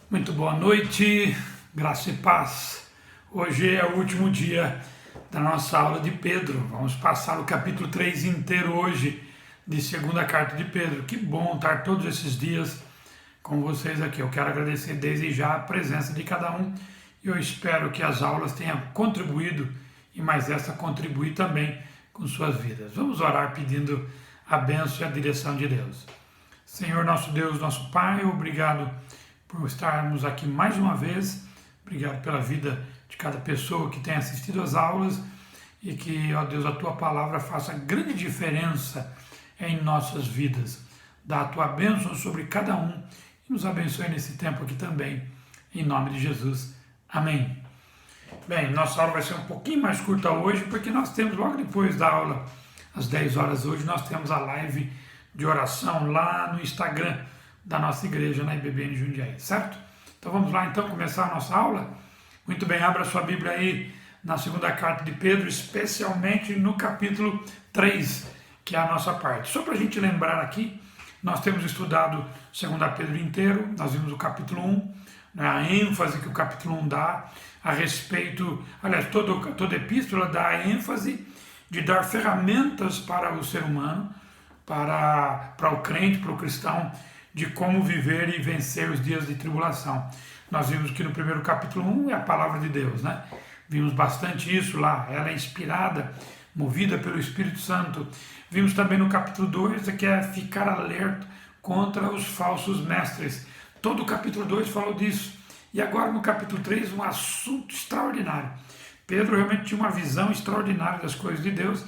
Muito boa noite, graça e paz. Hoje é o último dia da nossa aula de Pedro. Vamos passar o capítulo 3 inteiro hoje de segunda carta de Pedro. Que bom estar todos esses dias com vocês aqui. Eu quero agradecer desde já a presença de cada um e eu espero que as aulas tenham contribuído e mais essa contribuir também com suas vidas. Vamos orar pedindo a bênção e a direção de Deus. Senhor, nosso Deus, nosso Pai, obrigado por estarmos aqui mais uma vez. Obrigado pela vida de cada pessoa que tem assistido às aulas e que, ó Deus, a Tua palavra faça grande diferença em nossas vidas. Dá a Tua bênção sobre cada um e nos abençoe nesse tempo aqui também, em nome de Jesus. Amém. Bem, nossa aula vai ser um pouquinho mais curta hoje, porque nós temos, logo depois da aula, às 10 horas hoje, nós temos a live de oração lá no Instagram da nossa igreja, na IBBN Jundiaí, certo? Então vamos lá então começar a nossa aula? Muito bem, abra sua Bíblia aí na segunda carta de Pedro, especialmente no capítulo 3, que é a nossa parte. Só para a gente lembrar aqui, nós temos estudado 2 Pedro inteiro, nós vimos o capítulo 1, né, a ênfase que o capítulo 1 dá a respeito, aliás, toda epístola dá a ênfase de dar ferramentas para o ser humano, para o crente, para o cristão, de como viver e vencer os dias de tribulação. Nós vimos que no primeiro capítulo 1 é a palavra de Deus, né? Vimos bastante isso lá, ela é inspirada, movida pelo Espírito Santo. Vimos também no capítulo 2 que é ficar alerta contra os falsos mestres. Todo o capítulo 2 falou disso. E agora no capítulo 3 um assunto extraordinário. Pedro realmente tinha uma visão extraordinária das coisas de Deus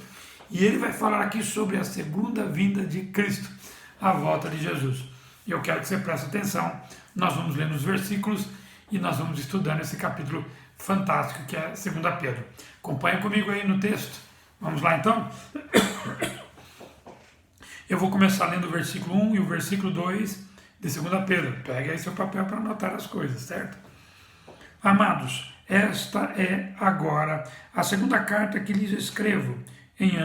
e ele vai falar aqui sobre a segunda vinda de Cristo, a volta de Jesus. E eu quero que você preste atenção, nós vamos ler nos versículos e nós vamos estudando esse capítulo fantástico que é 2 Pedro. Acompanha comigo aí no texto. Vamos lá então? Eu vou começar lendo o versículo 1 e o versículo 2 de 2 Pedro. Pega aí seu papel para anotar as coisas, certo? Amados, esta é agora a segunda carta que lhes escrevo. Em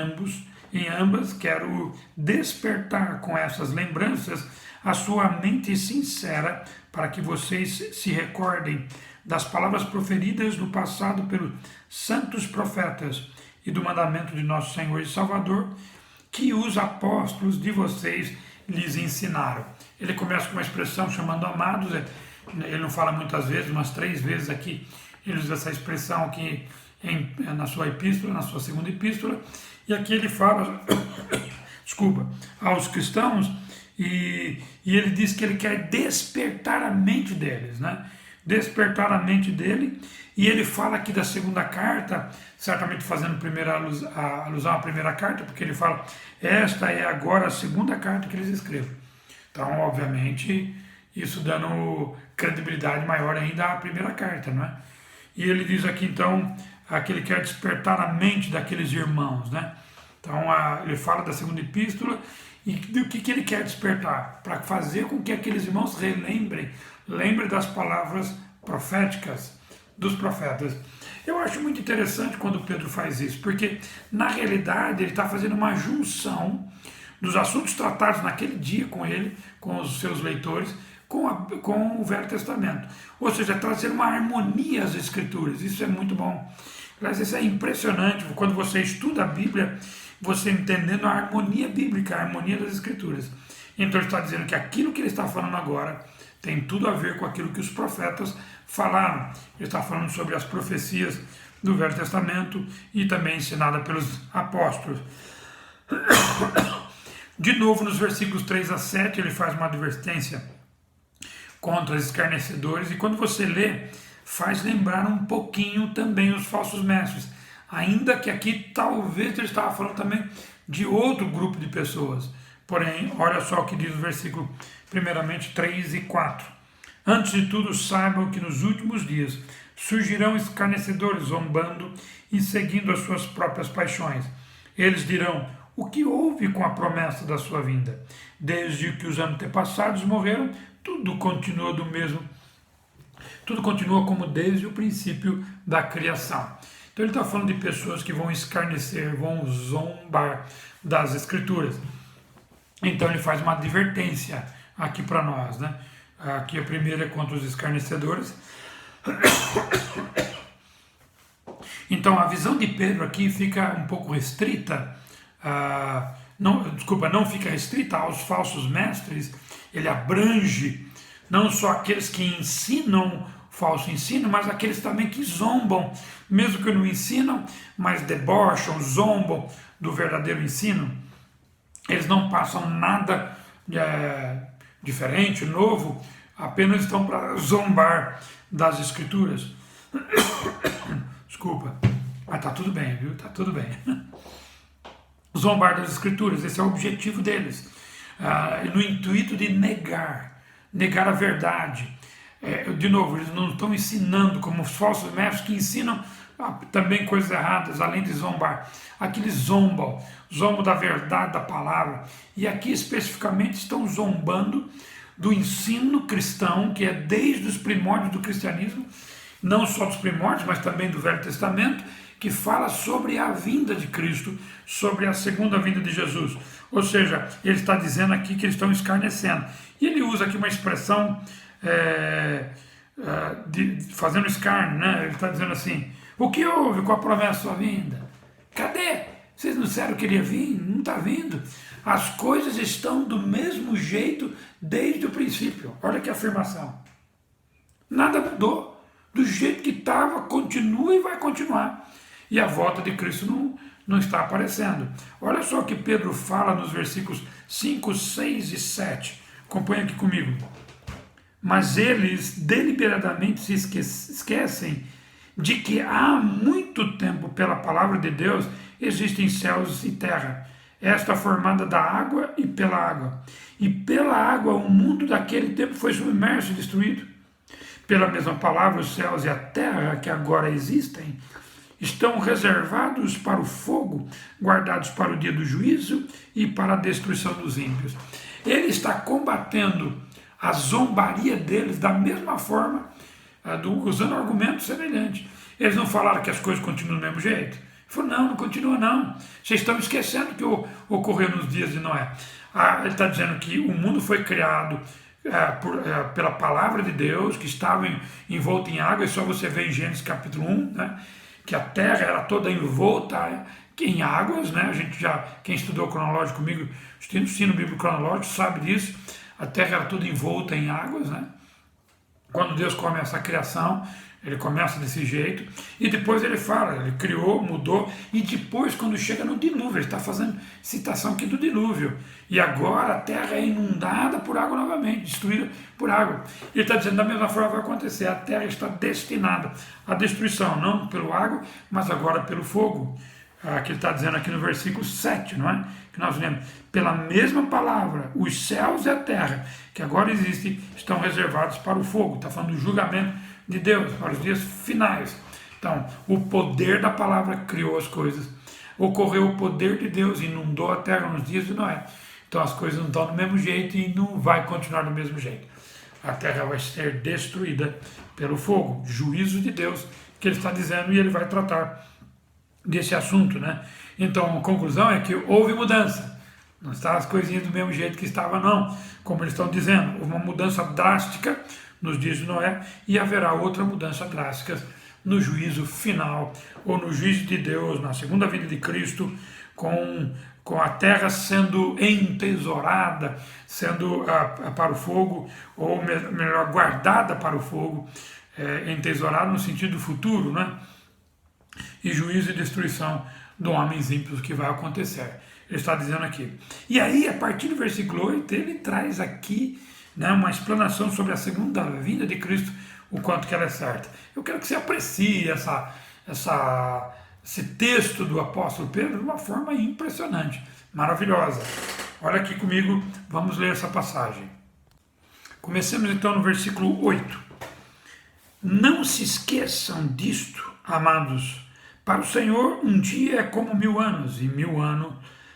ambas quero despertar com essas lembranças a sua mente sincera para que vocês se recordem das palavras proferidas no passado pelos santos profetas e do mandamento de nosso Senhor e Salvador que os apóstolos de vocês lhes ensinaram. Ele começa com uma expressão chamando amados, ele não fala muitas vezes, umas 3 vezes aqui, ele usa essa expressão aqui na sua epístola, na sua segunda epístola, e aqui ele fala, desculpa, aos cristãos, e ele diz que ele quer despertar a mente deles, né? Despertar a mente dele, e ele fala aqui da segunda carta, certamente fazendo alusão à primeira carta, porque ele fala, esta é agora a segunda carta que eles escrevem. Então, obviamente, isso dando credibilidade maior ainda à primeira carta, não é? E ele diz aqui, então, que ele quer despertar a mente daqueles irmãos, né? Então, ele fala da segunda epístola, e do que ele quer despertar? Para fazer com que aqueles irmãos lembrem das palavras proféticas dos profetas. Eu acho muito interessante quando Pedro faz isso, porque na realidade ele está fazendo uma junção dos assuntos tratados naquele dia com ele, com os seus leitores, com o Velho Testamento. Ou seja, trazer uma harmonia às Escrituras. Isso é muito bom. Aliás, isso é impressionante quando você estuda a Bíblia, você entendendo a harmonia bíblica, a harmonia das Escrituras. Então ele está dizendo que aquilo que ele está falando agora tem tudo a ver com aquilo que os profetas falaram. Ele está falando sobre as profecias do Velho Testamento e também ensinada pelos apóstolos. De novo, nos versículos 3 a 7, ele faz uma advertência contra os escarnecedores, e quando você lê, faz lembrar um pouquinho também os falsos mestres. Ainda que aqui talvez ele estava falando também de outro grupo de pessoas. Porém, olha só o que diz o versículo, primeiramente 3 e 4. Antes de tudo, saibam que nos últimos dias surgirão escarnecedores zombando e seguindo as suas próprias paixões. Eles dirão, o que houve com a promessa da sua vinda? Desde que os antepassados morreram, tudo continua como desde o princípio da criação. Então ele está falando de pessoas que vão escarnecer, vão zombar das Escrituras. Então ele faz uma advertência aqui para nós, né? Aqui a primeira é contra os escarnecedores. Então a visão de Pedro aqui fica um pouco restrita, não fica restrita aos falsos mestres, ele abrange não só aqueles que ensinam falso ensino, mas aqueles também que zombam, mesmo que não ensinam, mas debocham, zombam do verdadeiro ensino. Eles não passam nada diferente, novo, apenas estão para zombar das Escrituras. Desculpa, mas tá tudo bem, viu? Tá tudo bem. Zombar das Escrituras, esse é o objetivo deles, no intuito de negar a verdade. De novo, eles não estão ensinando como os falsos mestres que ensinam também coisas erradas, além de zombar. Aqui eles zombam da verdade da palavra, e aqui especificamente estão zombando do ensino cristão, que é desde os primórdios do cristianismo, não só dos primórdios, mas também do Velho Testamento, que fala sobre a vinda de Cristo, sobre a segunda vinda de Jesus. Ou seja, ele está dizendo aqui que eles estão escarnecendo. E ele usa aqui uma expressão fazendo escárnio, né? Ele está dizendo assim: o que houve com a promessa da sua vinda? Cadê? Vocês não disseram que ele ia vir? Não está vindo. As coisas estão do mesmo jeito desde o princípio. Olha que afirmação. Nada mudou. Do jeito que estava, continua e vai continuar. E a volta de Cristo não está aparecendo. Olha só o que Pedro fala nos versículos 5, 6 e 7. Acompanha aqui comigo. Mas eles deliberadamente se esquecem de que há muito tempo, pela palavra de Deus, existem céus e terra, esta formada da água e pela água. E pela água o mundo daquele tempo foi submerso e destruído. Pela mesma palavra, os céus e a terra que agora existem estão reservados para o fogo, guardados para o dia do juízo e para a destruição dos ímpios. Ele está combatendo a zombaria deles da mesma forma, usando argumentos semelhantes. Eles não falaram que as coisas continuam do mesmo jeito? Ele falou: não continua não. Vocês estão esquecendo o que ocorreu nos dias de Noé. Ele está dizendo que o mundo foi criado pela palavra de Deus, que estava envolta em água. É só você ver em Gênesis capítulo 1, né, que a terra era toda envolta em águas, né? Quem estudou cronológico comigo, ensino bíblico cronológico, sabe disso. A terra era toda envolta em águas, né? Quando Deus começa a criação, ele começa desse jeito, e depois ele fala, ele criou, mudou, e depois quando chega no dilúvio, ele está fazendo citação aqui do dilúvio, e agora a terra é inundada por água novamente, destruída por água. Ele está dizendo, da mesma forma vai acontecer, a terra está destinada à destruição, não pelo água, mas agora pelo fogo. Que ele está dizendo aqui no versículo 7, não é? Que nós lemos: pela mesma palavra, os céus e a terra, que agora existem, estão reservados para o fogo. Está falando do julgamento de Deus, para os dias finais. Então, o poder da palavra criou as coisas. Ocorreu o poder de Deus, inundou a terra nos dias de Noé. Então as coisas não estão do mesmo jeito e não vai continuar do mesmo jeito. A terra vai ser destruída pelo fogo, juízo de Deus, que ele está dizendo, e ele vai tratar desse assunto, né? Então a conclusão é que houve mudança, não está as coisinhas do mesmo jeito que estava, não, como eles estão dizendo. Houve uma mudança drástica nos dias de Noé, e haverá outra mudança drástica no juízo final, ou no juízo de Deus, na segunda vinda de Cristo, com a terra sendo entesourada, sendo para o fogo, ou melhor, guardada para o fogo, entesourada no sentido futuro, né? E juízo e destruição dos homens ímpios que vai acontecer. Ele está dizendo aqui. E aí, a partir do versículo 8, ele traz aqui, né, uma explanação sobre a segunda vinda de Cristo, o quanto que ela é certa. Eu quero que você aprecie esse texto do apóstolo Pedro de uma forma impressionante, maravilhosa. Olha aqui comigo, vamos ler essa passagem. Comecemos então no versículo 8. Não se esqueçam disto, amados. Para o Senhor, um dia é como 1000 anos, e 1000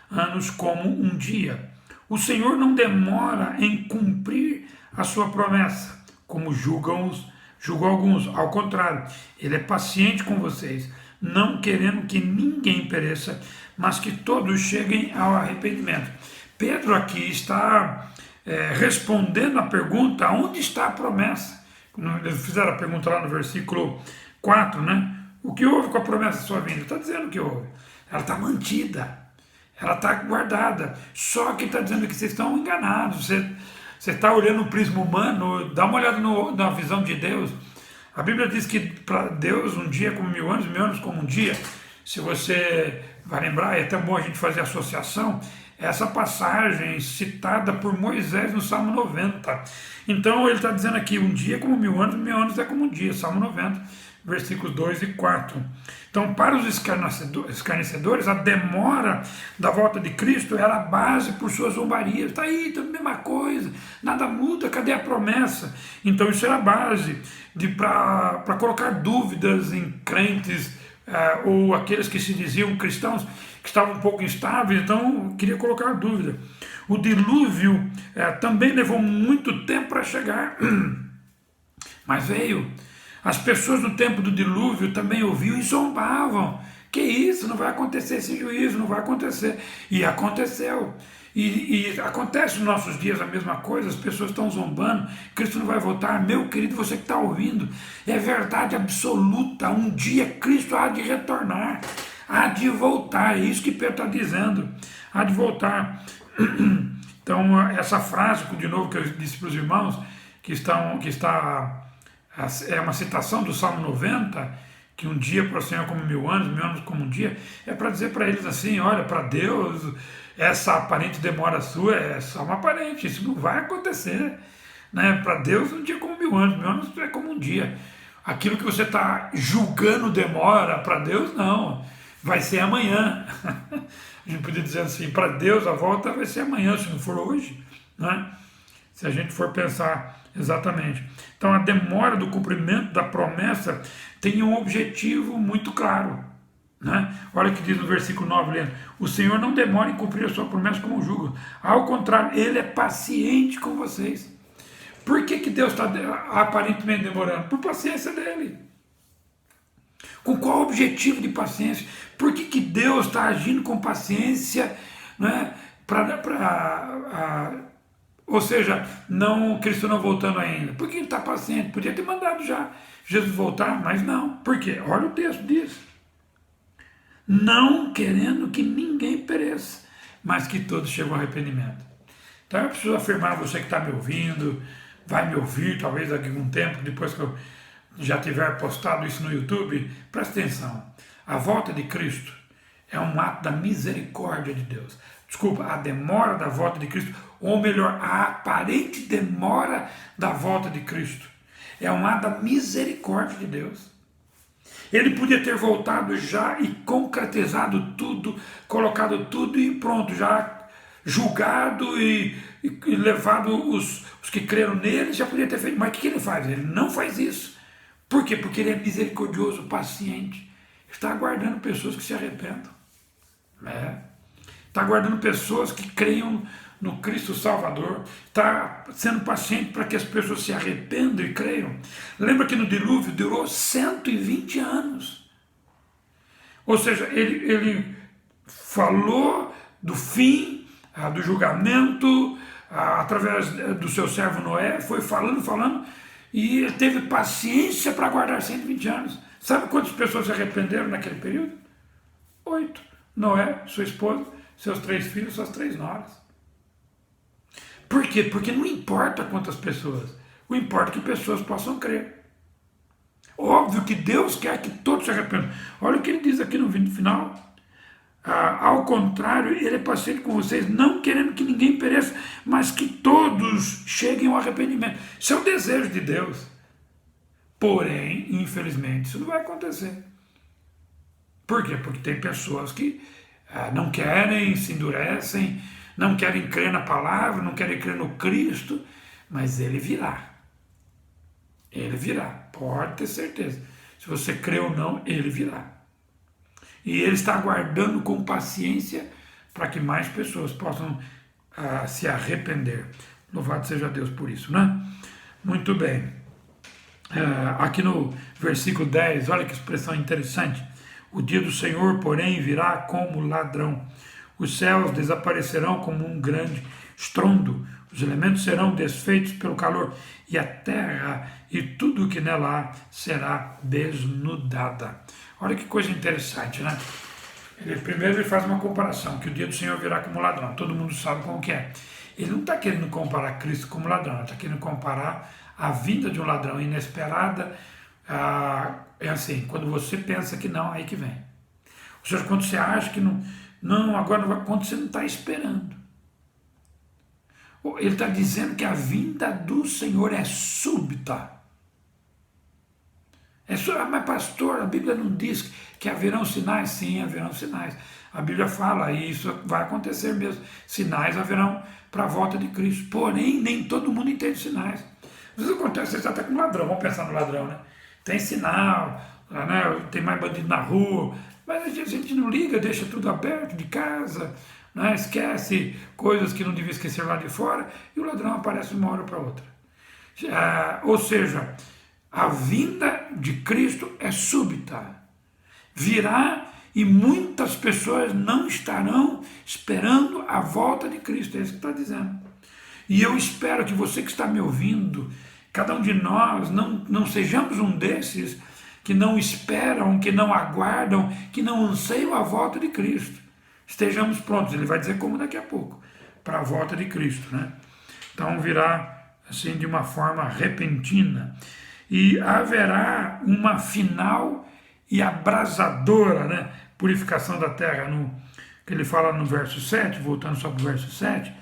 anos como um dia. O Senhor não demora em cumprir a sua promessa, como julgam alguns. Ao contrário, ele é paciente com vocês, não querendo que ninguém pereça, mas que todos cheguem ao arrependimento. Pedro aqui está respondendo a pergunta, onde está a promessa? Eles fizeram a pergunta lá no versículo 4, né? O que houve com a promessa da sua vinda? Está dizendo o que houve. Ela está mantida, ela está guardada. Só que está dizendo que vocês estão enganados. Você está olhando no prisma humano, dá uma olhada na visão de Deus. A Bíblia diz que para Deus um dia é como 1000 anos como um dia. Se você vai lembrar, é até bom a gente fazer associação, essa passagem citada por Moisés no Salmo 90. Então ele está dizendo aqui, um dia é como 1000 anos é como um dia, Salmo 90, versículos 2 e 4. Então, para os escarnecedores, a demora da volta de Cristo era a base por suas zombarias. Está aí, tá a mesma coisa, nada muda, cadê a promessa? Então isso era a base para colocar dúvidas em crentes, ou aqueles que se diziam cristãos, que estavam um pouco instáveis, então queria colocar dúvida. O dilúvio também levou muito tempo para chegar, mas veio. As pessoas no tempo do dilúvio também ouviam e zombavam. Que isso, não vai acontecer esse juízo, não vai acontecer. E aconteceu. E acontece nos nossos dias a mesma coisa, as pessoas estão zombando, Cristo não vai voltar. Meu querido, você que está ouvindo, é verdade absoluta, um dia Cristo há de retornar, há de voltar, é isso que Pedro está dizendo, há de voltar. Então essa frase, de novo, que eu disse para os irmãos, é uma citação do Salmo 90, que um dia para o Senhor como 1000 anos como um dia, é para dizer para eles assim, olha, para Deus, essa aparente demora sua é só uma aparente, isso não vai acontecer. Né? Para Deus, um dia como 1000 anos é como um dia. Aquilo que você está julgando demora, para Deus não, vai ser amanhã. A gente podia dizer assim, para Deus a volta vai ser amanhã, se não for hoje. Né? Se a gente for pensar exatamente. Então a demora do cumprimento da promessa tem um objetivo muito claro. Né? Olha o que diz no versículo 9, lendo: o Senhor não demora em cumprir a sua promessa como julga. Ao contrário, Ele é paciente com vocês. Por que Deus está aparentemente demorando? Por paciência dEle. Com qual objetivo de paciência? Por que Deus está agindo com paciência, né? Ou seja, Cristo não voltando ainda. Por que Ele está paciente? Podia ter mandado já Jesus voltar, mas não. Por quê? Olha o texto diz. Não querendo que ninguém pereça, mas que todos cheguem ao arrependimento. Então eu preciso afirmar, você que está me ouvindo, vai me ouvir talvez daqui a algum tempo, depois que eu já tiver postado isso no YouTube, presta atenção. A volta de Cristo é um ato da misericórdia de Deus. Desculpa, a demora da volta de Cristo, ou melhor, a aparente demora da volta de Cristo, é um ato da misericórdia de Deus. Ele podia ter voltado já e concretizado tudo, colocado tudo e pronto, já julgado e levado os que creram nele, já podia ter feito. Mas o que ele faz? Ele não faz isso. Por quê? Porque ele é misericordioso, paciente. Está aguardando pessoas que se arrependam. Está aguardando pessoas que creiam no Cristo Salvador, está sendo paciente para que as pessoas se arrependam e creiam. Lembra que no dilúvio durou 120 anos. Ou seja, ele falou do fim, do julgamento, através do seu servo Noé, foi falando, e ele teve paciência para aguardar 120 anos. Sabe quantas pessoas se arrependeram naquele período? 8. Noé, sua esposa, seus 3 filhos, suas 3 noras. Por quê? Porque não importa quantas pessoas, o importa é que pessoas possam crer. Óbvio que Deus quer que todos se arrependam. Olha o que ele diz aqui no final. Ao contrário, ele é paciente com vocês, não querendo que ninguém pereça, mas que todos cheguem ao arrependimento. Isso é o desejo de Deus. Porém, infelizmente, isso não vai acontecer. Por quê? Porque tem pessoas que não querem, se endurecem, não querem crer na palavra, não querem crer no Cristo, mas Ele virá. Ele virá, pode ter certeza. Se você crê ou não, Ele virá. E Ele está aguardando com paciência para que mais pessoas possam se arrepender. Louvado seja Deus por isso, né? Muito bem. Aqui no versículo 10, olha que expressão interessante. O dia do Senhor, porém, virá como ladrão. Os céus desaparecerão como um grande estrondo, os elementos serão desfeitos pelo calor, e a terra e tudo o que nela há será desnudada. Olha que coisa interessante, né? Primeiro ele faz uma comparação, que o dia do Senhor virá como ladrão. Todo mundo sabe como que é. Ele não está querendo comparar Cristo como ladrão, ele está querendo comparar a vinda de um ladrão inesperada. É assim, quando você pensa que não, aí que vem. Ou seja, quando você acha que não, agora não vai, quando você não está esperando. Ele está dizendo que a vinda do Senhor é súbita. Mas pastor, a Bíblia não diz que haverão sinais? Sim, haverão sinais. A Bíblia fala, e isso vai acontecer mesmo. Sinais haverão para a volta de Cristo. Porém, nem todo mundo entende sinais. Às vezes acontece, você está até com um ladrão, vamos pensar no ladrão, né? Tem sinal, né? Tem mais bandido na rua, mas a gente não liga, deixa tudo aberto de casa, né? Esquece coisas que não devia esquecer lá de fora, e o ladrão aparece uma hora para outra. Ou seja, a vinda de Cristo é súbita. Virá e muitas pessoas não estarão esperando a volta de Cristo. É isso que está dizendo. E eu espero que você que está me ouvindo, cada um de nós, não sejamos um desses que não esperam, que não aguardam, que não anseiam a volta de Cristo. Estejamos prontos. Ele vai dizer como daqui a pouco, para a volta de Cristo, né? Então virá assim de uma forma repentina. E haverá uma final e abrasadora, né, purificação da terra, que ele fala no verso 7, voltando só para o verso 7,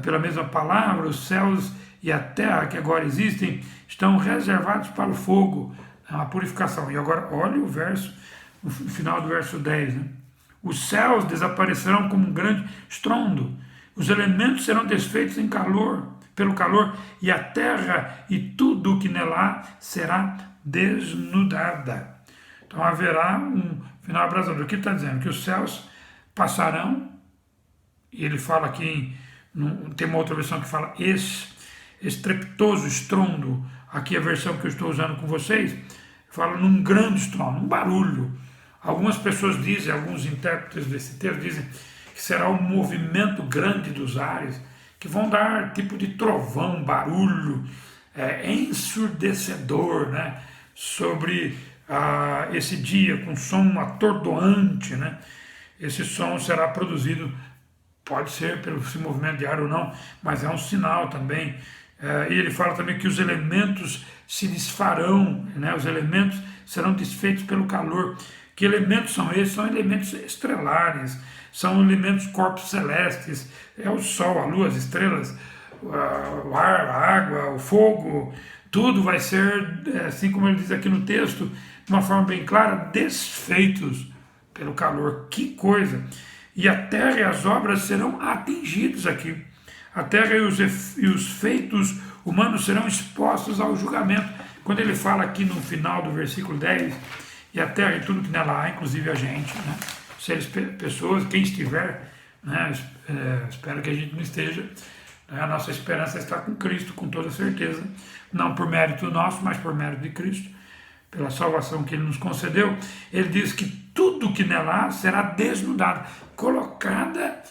pela mesma palavra, os céus e a terra que agora existem estão reservados para o fogo, a purificação. E agora olha o verso, no final do verso 10, né? Os céus desaparecerão como um grande estrondo, os elementos serão desfeitos pelo calor, e a terra e tudo o que nela há será desnudada. Então haverá um final abrasador. O que ele está dizendo? Que os céus passarão, e ele fala aqui, tem uma outra versão que fala estrepitoso estrondo, aqui a versão que eu estou usando com vocês, fala num grande estrondo, um barulho. Algumas pessoas dizem, alguns intérpretes desse texto dizem que será um movimento grande dos ares, que vão dar tipo de trovão, barulho, ensurdecedor, né, sobre esse dia, com som atordoante, né? Esse som será produzido, pode ser pelo esse movimento de ar ou não, mas é um sinal também. E ele fala também que os elementos se desfarão, né? Os elementos serão desfeitos pelo calor. Que elementos são esses? São elementos estelares, são elementos corpos celestes, é o sol, a lua, as estrelas, o ar, a água, o fogo, tudo vai ser, assim como ele diz aqui no texto, de uma forma bem clara, desfeitos pelo calor. Que coisa! E a terra e as obras serão atingidos aqui. A terra e os feitos humanos serão expostos ao julgamento. Quando ele fala aqui no final do versículo 10, e a terra e tudo que nela há, inclusive a gente, né? Seres, pessoas, quem estiver, né? Espero que a gente não esteja, né? A nossa esperança está com Cristo, com toda certeza, não por mérito nosso, mas por mérito de Cristo, pela salvação que Ele nos concedeu. Ele diz que tudo que nela há será desnudado, colocada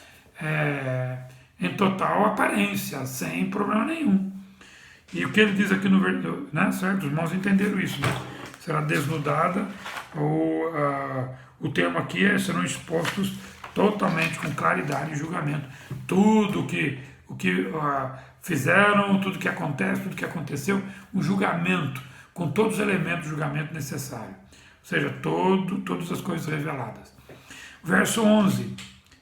em total aparência, sem problema nenhum. E o que ele diz aqui no versículo, né? Certo? Os irmãos entenderam isso, né? Será desnudada, ou o termo aqui serão expostos totalmente com claridade e julgamento. Tudo o que fizeram, tudo que acontece, tudo que aconteceu, um julgamento, com todos os elementos de julgamento necessário. Ou seja, todas as coisas reveladas. Verso 11.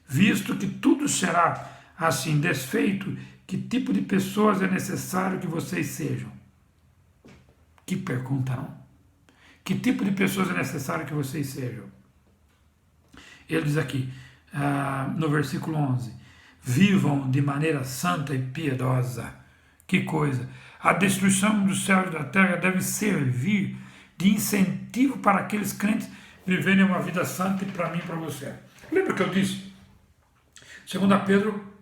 Visto que tudo será assim desfeito, que tipo de pessoas é necessário que vocês sejam? Que pergunta, não? Que tipo de pessoas é necessário que vocês sejam? Ele diz aqui, no versículo 11, vivam de maneira santa e piedosa. Que coisa! A destruição do céu e da terra deve servir de incentivo para aqueles crentes viverem uma vida santa, e para mim e para você. Lembra que eu disse? Segundo Pedro,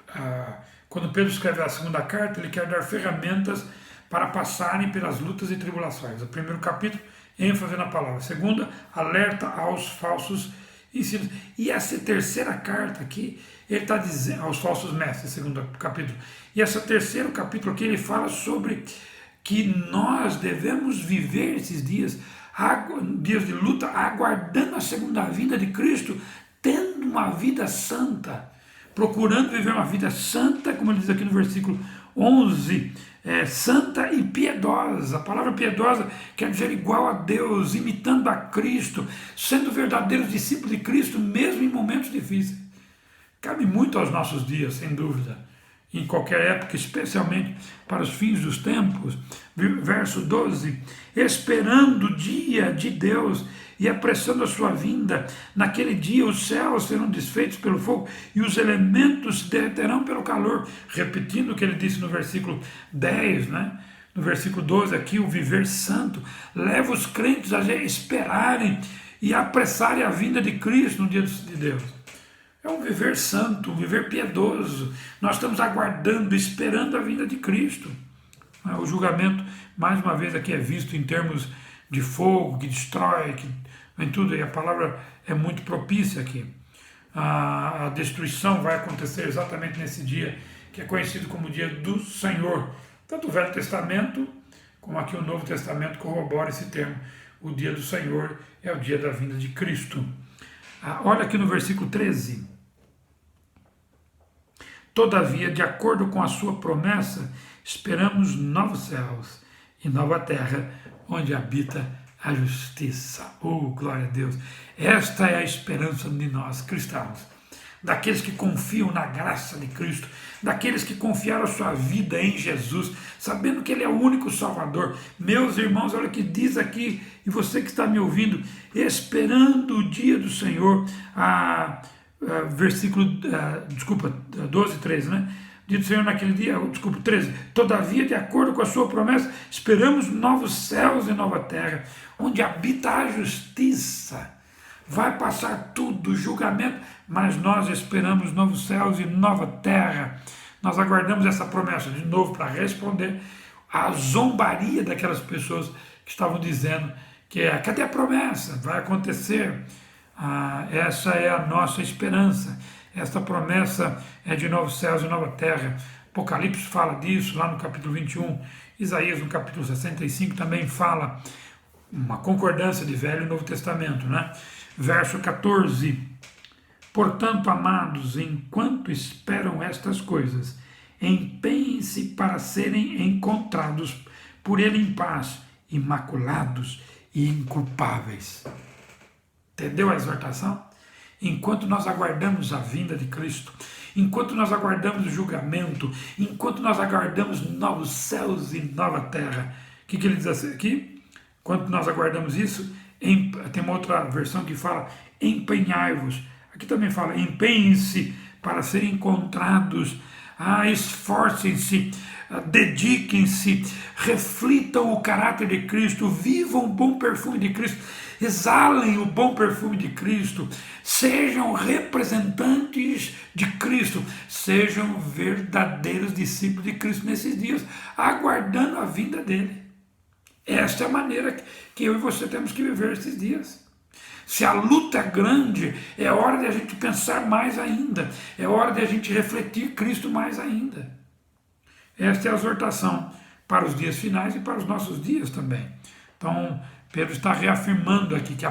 quando Pedro escreve a segunda carta, ele quer dar ferramentas para passarem pelas lutas e tribulações. O primeiro capítulo, ênfase na palavra. A segunda, alerta aos falsos ensinos. E essa terceira carta aqui, ele está dizendo, aos falsos mestres, segundo capítulo, e esse terceiro capítulo aqui, ele fala sobre que nós devemos viver esses dias de luta, aguardando a segunda vinda de Cristo, tendo uma vida santa, procurando viver uma vida santa, como ele diz aqui no versículo 11, santa e piedosa. A palavra piedosa quer dizer igual a Deus, imitando a Cristo, sendo verdadeiros discípulos de Cristo, mesmo em momentos difíceis. Cabe muito aos nossos dias, sem dúvida, em qualquer época, especialmente para os fins dos tempos. Verso 12, esperando o dia de Deus e apressando a sua vinda, naquele dia os céus serão desfeitos pelo fogo e os elementos se derreterão pelo calor, repetindo o que ele disse no versículo 10, né? No versículo 12 aqui, o viver santo leva os crentes a esperarem e apressarem a vinda de Cristo no dia de Deus. É um viver santo, um viver piedoso. Nós estamos aguardando, esperando a vinda de Cristo. O julgamento, mais uma vez, aqui é visto em termos de fogo, que destrói, que vem tudo. E a palavra é muito propícia aqui. A destruição vai acontecer exatamente nesse dia, que é conhecido como o dia do Senhor. Tanto o Velho Testamento, como aqui o Novo Testamento corrobora esse termo. O dia do Senhor é o dia da vinda de Cristo. Olha aqui no versículo 13. Todavia, de acordo com a sua promessa, esperamos novos céus e nova terra, onde habita a justiça. Oh, glória a Deus! Esta é a esperança de nós cristãos, daqueles que confiam na graça de Cristo, daqueles que confiaram a sua vida em Jesus, sabendo que Ele é o único Salvador. Meus irmãos, olha o que diz aqui, e você que está me ouvindo, esperando o dia do Senhor, versículo, 12, 13, né? Dia do Senhor naquele dia, 13. Todavia, de acordo com a sua promessa, esperamos novos céus e nova terra, onde habita a justiça. Vai passar tudo, julgamento, mas nós esperamos novos céus e nova terra. Nós aguardamos essa promessa de novo para responder à zombaria daquelas pessoas que estavam dizendo que cadê a promessa? Vai acontecer. Essa é a nossa esperança. Esta promessa é de novos céus e nova terra. Apocalipse fala disso lá no capítulo 21. Isaías no capítulo 65 também fala uma concordância de Velho e Novo Testamento, né? Verso 14. Portanto, amados, enquanto esperam estas coisas, empenhem-se para serem encontrados por Ele em paz, imaculados e inculpáveis. Entendeu a exortação? Enquanto nós aguardamos a vinda de Cristo, enquanto nós aguardamos o julgamento, enquanto nós aguardamos novos céus e nova terra, o que ele diz aqui? Enquanto nós aguardamos isso, tem uma outra versão que fala, empenhai-vos. Aqui também fala, empenhem-se para serem encontrados, esforcem-se, dediquem-se, reflitam o caráter de Cristo, vivam o bom perfume de Cristo, exalem o bom perfume de Cristo, sejam representantes de Cristo, sejam verdadeiros discípulos de Cristo nesses dias, aguardando a vinda dele. Esta é a maneira que eu e você temos que viver esses dias. Se a luta é grande, é hora de a gente pensar mais ainda, é hora de a gente refletir Cristo mais ainda. Esta é a exortação para os dias finais e para os nossos dias também. Então, Pedro está reafirmando aqui que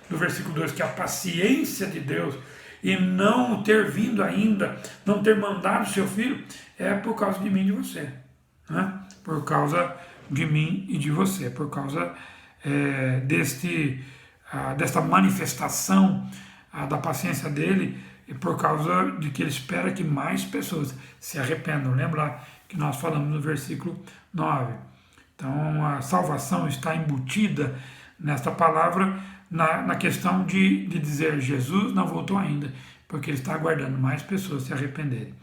no versículo 2, que a paciência de Deus e não ter vindo ainda, não ter mandado seu filho, é por causa de mim e de você. Né? Por causa de mim e de você, por causa desta manifestação da paciência dele, e por causa de que ele espera que mais pessoas se arrependam. Lembra que nós falamos no versículo 9. Então a salvação está embutida nesta palavra, na questão de dizer Jesus não voltou ainda, porque ele está aguardando mais pessoas se arrependerem.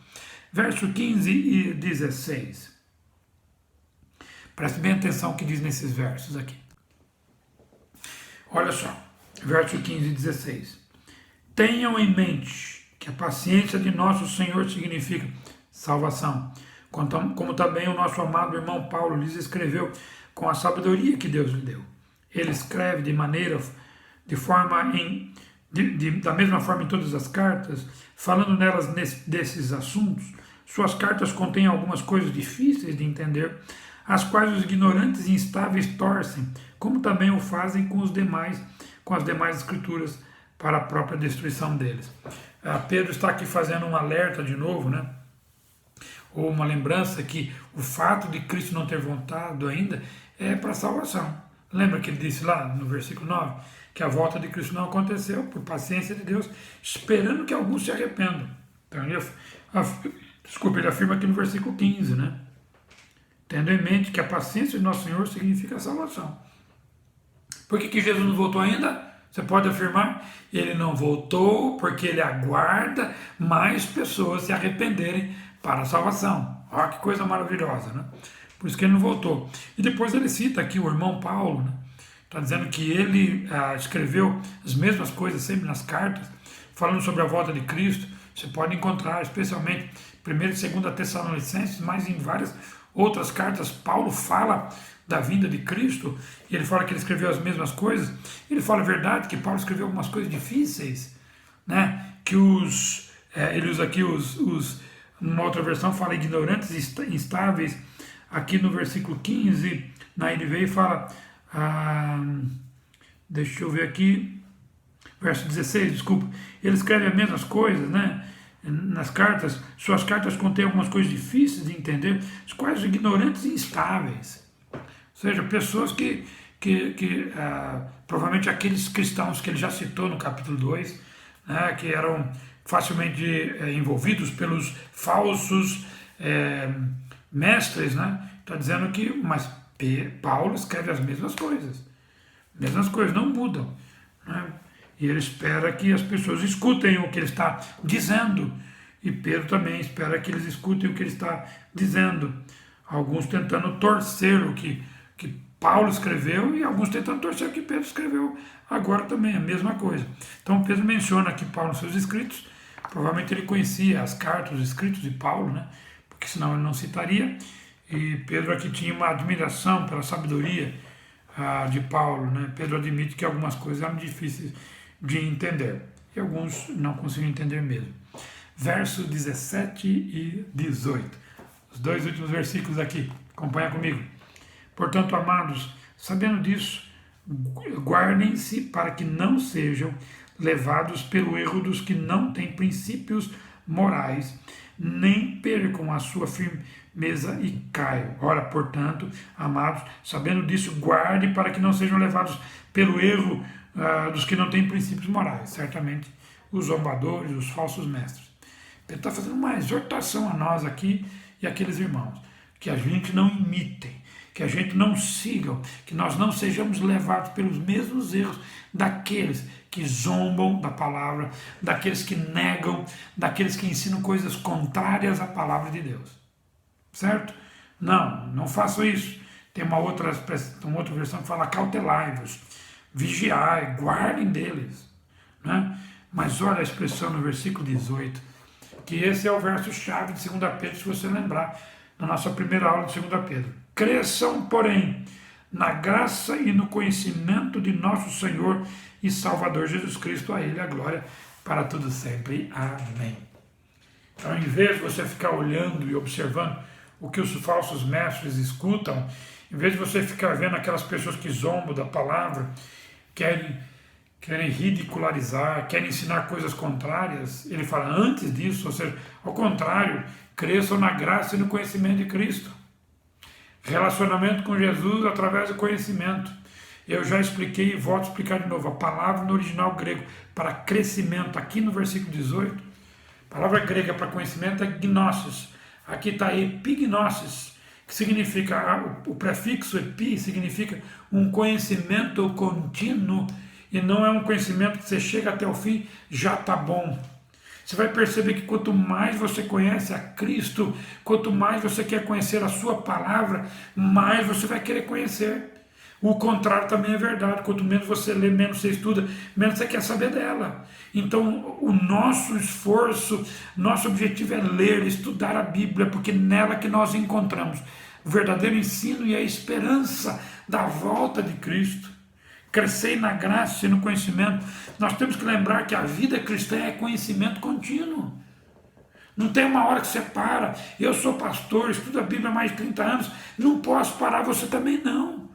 Verso 15 e 16. Preste bem atenção o que diz nesses versos aqui. Olha só, verso 15 e 16. Tenham em mente que a paciência de nosso Senhor significa salvação, como também o nosso amado irmão Paulo lhes escreveu com a sabedoria que Deus lhe deu. Ele escreve de forma Da mesma forma em todas as cartas, falando nelas desses assuntos, suas cartas contêm algumas coisas difíceis de entender, as quais os ignorantes e instáveis torcem, como também o fazem com as demais escrituras, para a própria destruição deles. Pedro está aqui fazendo um alerta de novo, né? Ou uma lembrança que o fato de Cristo não ter voltado ainda é para a salvação. Lembra que ele disse lá no versículo 9 que a volta de Cristo não aconteceu por paciência de Deus, esperando que alguns se arrependam. Então ele afirma aqui no versículo 15, né? Tendo em mente que a paciência de nosso Senhor significa a salvação. Por que Jesus não voltou ainda? Você pode afirmar, ele não voltou porque ele aguarda mais pessoas se arrependerem para a salvação. Olha que coisa maravilhosa, né? Por isso que ele não voltou. E depois ele cita aqui o irmão Paulo, né? Está dizendo que ele escreveu as mesmas coisas sempre nas cartas, falando sobre a volta de Cristo. Você pode encontrar, especialmente 1 e 2 Tessalonicenses, mas em várias outras cartas, Paulo fala da vinda de Cristo, e ele fala que ele escreveu as mesmas coisas. Ele fala a verdade, que Paulo escreveu algumas coisas difíceis, né? Que ele usa aqui numa outra versão, fala ignorantes e instáveis. Aqui no versículo 15, na NVI fala, deixa eu ver aqui, verso 16, desculpa, ele escreve as mesmas coisas, né? Nas cartas, suas cartas contêm algumas coisas difíceis de entender, as quais os ignorantes e instáveis. Ou seja, pessoas que provavelmente aqueles cristãos que ele já citou no capítulo 2, né, que eram facilmente envolvidos pelos falsos mestres, né? Está dizendo que, mas Paulo escreve as mesmas coisas, não mudam, né? E ele espera que as pessoas escutem o que ele está dizendo, e Pedro também espera que eles escutem o que ele está dizendo, alguns tentando torcer o que Paulo escreveu e alguns tentando torcer o que Pedro escreveu agora também, a mesma coisa. Então Pedro menciona aqui Paulo nos seus escritos, provavelmente ele conhecia as cartas, os escritos de Paulo, né? Porque senão ele não citaria, e Pedro aqui tinha uma admiração pela sabedoria de Paulo, né? Pedro admite que algumas coisas eram difíceis de entender, e alguns não conseguiam entender mesmo. Versos 17 e 18, os dois últimos versículos aqui, acompanha comigo. Portanto, amados, sabendo disso, guardem-se para que não sejam levados pelo erro dos que não têm princípios morais, nem percam a sua firmeza e caiam. Ora, portanto, amados, sabendo disso, guardem para que não sejam levados pelo erro dos que não têm princípios morais, certamente os zombadores, os falsos mestres. Ele está fazendo uma exortação a nós aqui e aqueles irmãos, que a gente não imite, que a gente não siga, que nós não sejamos levados pelos mesmos erros daqueles que zombam da palavra, daqueles que negam, daqueles que ensinam coisas contrárias à palavra de Deus. Certo? Não façam isso. Tem uma outra versão que fala cautelai-vos, vigiai, guardem deles. Né? Mas olha a expressão no versículo 18, que esse é o verso-chave de 2 Pedro, se você lembrar, na nossa primeira aula de 2 Pedro. Cresçam, porém, na graça e no conhecimento de nosso Senhor e Salvador Jesus Cristo, a Ele a glória para tudo sempre. Amém. Então, em vez de você ficar olhando e observando o que os falsos mestres escutam, em vez de você ficar vendo aquelas pessoas que zombam da palavra, querem ridicularizar, querem ensinar coisas contrárias, ele fala antes disso, ou seja, ao contrário, cresçam na graça e no conhecimento de Cristo. Relacionamento com Jesus através do conhecimento. Eu já expliquei e volto a explicar de novo. A palavra no original grego para crescimento, aqui no versículo 18, a palavra grega para conhecimento é gnosis. Aqui está epignosis, que significa, o prefixo epi significa um conhecimento contínuo, e não é um conhecimento que você chega até o fim, já está bom. Você vai perceber que quanto mais você conhece a Cristo, quanto mais você quer conhecer a sua palavra, mais você vai querer conhecer. O contrário também é verdade. Quanto menos você lê, menos você estuda, menos você quer saber dela. Então, o nosso esforço, nosso objetivo é ler, estudar a Bíblia, porque nela que nós encontramos o verdadeiro ensino e a esperança da volta de Cristo. Crescei na graça e no conhecimento. Nós temos que lembrar que a vida cristã é conhecimento contínuo. Não tem uma hora que você para. Eu sou pastor, estudo a Bíblia há mais de 30 anos, não posso parar, você também não.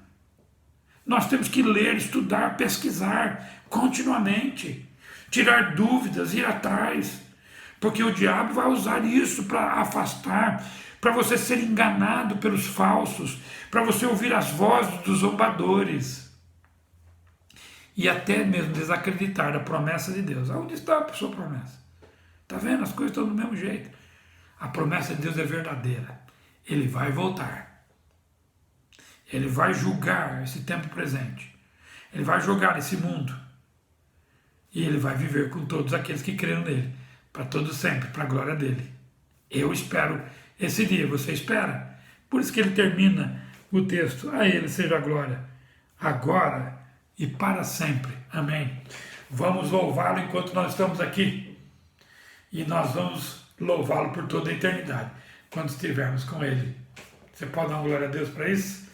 Nós temos que ler, estudar, pesquisar continuamente, tirar dúvidas, ir atrás, porque o diabo vai usar isso para afastar, para você ser enganado pelos falsos, para você ouvir as vozes dos zombadores e até mesmo desacreditar da promessa de Deus. Aonde está a sua promessa? Está vendo? As coisas estão do mesmo jeito. A promessa de Deus é verdadeira. Ele vai voltar. Ele vai julgar esse tempo presente. Ele vai julgar esse mundo. E ele vai viver com todos aqueles que creram nele. Para todos sempre, para a glória dele. Eu espero esse dia. Você espera? Por isso que ele termina o texto. A ele seja a glória. Agora e para sempre. Amém. Vamos louvá-lo enquanto nós estamos aqui. E nós vamos louvá-lo por toda a eternidade, quando estivermos com ele. Você pode dar uma glória a Deus para isso?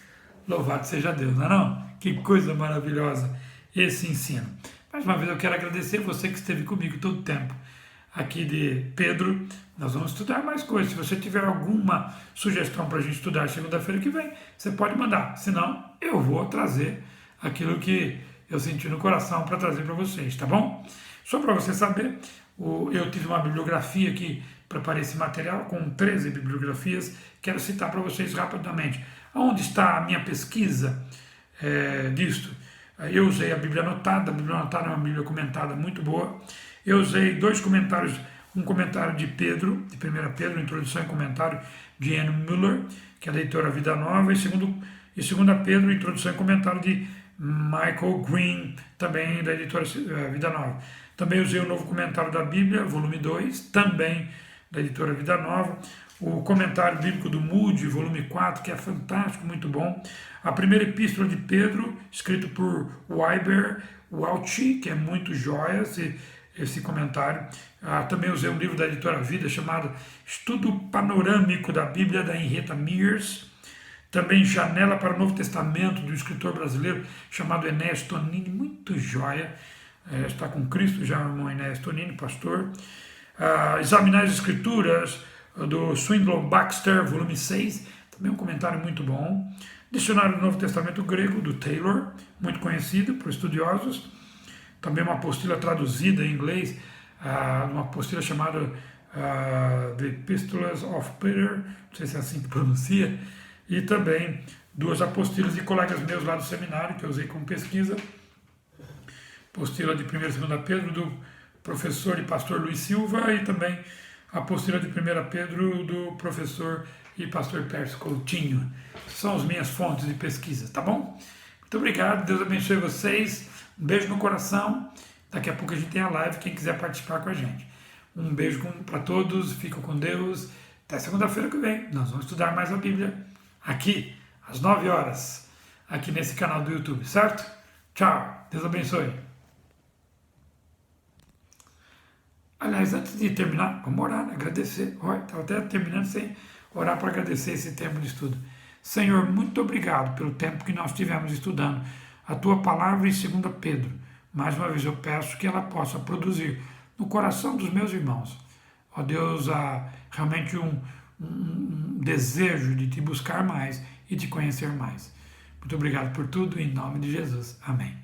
Louvado seja Deus, não é não? Que coisa maravilhosa esse ensino. Mais uma vez eu quero agradecer você que esteve comigo todo o tempo aqui de Pedro. Nós vamos estudar mais coisas. Se você tiver alguma sugestão para a gente estudar segunda-feira que vem, você pode mandar. Senão, eu vou trazer aquilo que eu senti no coração para trazer para vocês, tá bom? Só para você saber, eu tive uma bibliografia aqui, preparei esse material com 13 bibliografias, quero citar para vocês rapidamente. Onde está a minha pesquisa disto? Eu usei a Bíblia Anotada é uma Bíblia comentada muito boa. Eu usei dois comentários, um comentário de Pedro, de 1 Pedro, introdução e comentário de Anne Muller, que é da editora Vida Nova, e 2 Pedro, introdução e comentário de Michael Green, também da editora Vida Nova. Também usei o novo comentário da Bíblia, volume 2, também da editora Vida Nova. O comentário bíblico do Moody, volume 4, que é fantástico, muito bom. A primeira epístola de Pedro, escrito por Wyber Walchi, que é muito jóia esse comentário. Também usei um livro da editora Vida chamado Estudo Panorâmico da Bíblia, da Henrietta Mears. Também Janela para o Novo Testamento, do escritor brasileiro chamado Enéas Tonini, muito jóia. Está com Cristo já, o irmão Enéas Tonini, pastor. Examinar as Escrituras, do Swindoll Baxter, volume 6, também um comentário muito bom. Dicionário do Novo Testamento Grego, do Taylor, muito conhecido por estudiosos. Também uma apostila traduzida em inglês, uma apostila chamada The Epistles of Peter, não sei se é assim que pronuncia, e também 2 apostilas de colegas meus lá do seminário, que eu usei como pesquisa. Apostila de 1 e 2 Pedro, do professor e pastor Luiz Silva, e também a apostila de 1 Pedro, do professor e pastor Pércio Coutinho. São as minhas fontes de pesquisa, tá bom? Muito obrigado, Deus abençoe vocês, um beijo no coração. Daqui a pouco a gente tem a live, quem quiser participar com a gente. Um beijo para todos, fiquem com Deus. Até segunda-feira que vem, nós vamos estudar mais a Bíblia, aqui, às 9 horas, aqui nesse canal do YouTube, certo? Tchau, Deus abençoe. Aliás, antes de terminar, vamos orar, né? Agradecer. Estava até terminando sem orar para agradecer esse tempo de estudo. Senhor, muito obrigado pelo tempo que nós tivemos estudando a Tua palavra em 2 Pedro. Mais uma vez eu peço que ela possa produzir no coração dos meus irmãos, ó Deus, realmente um desejo de Te buscar mais e Te conhecer mais. Muito obrigado por tudo, em nome de Jesus. Amém.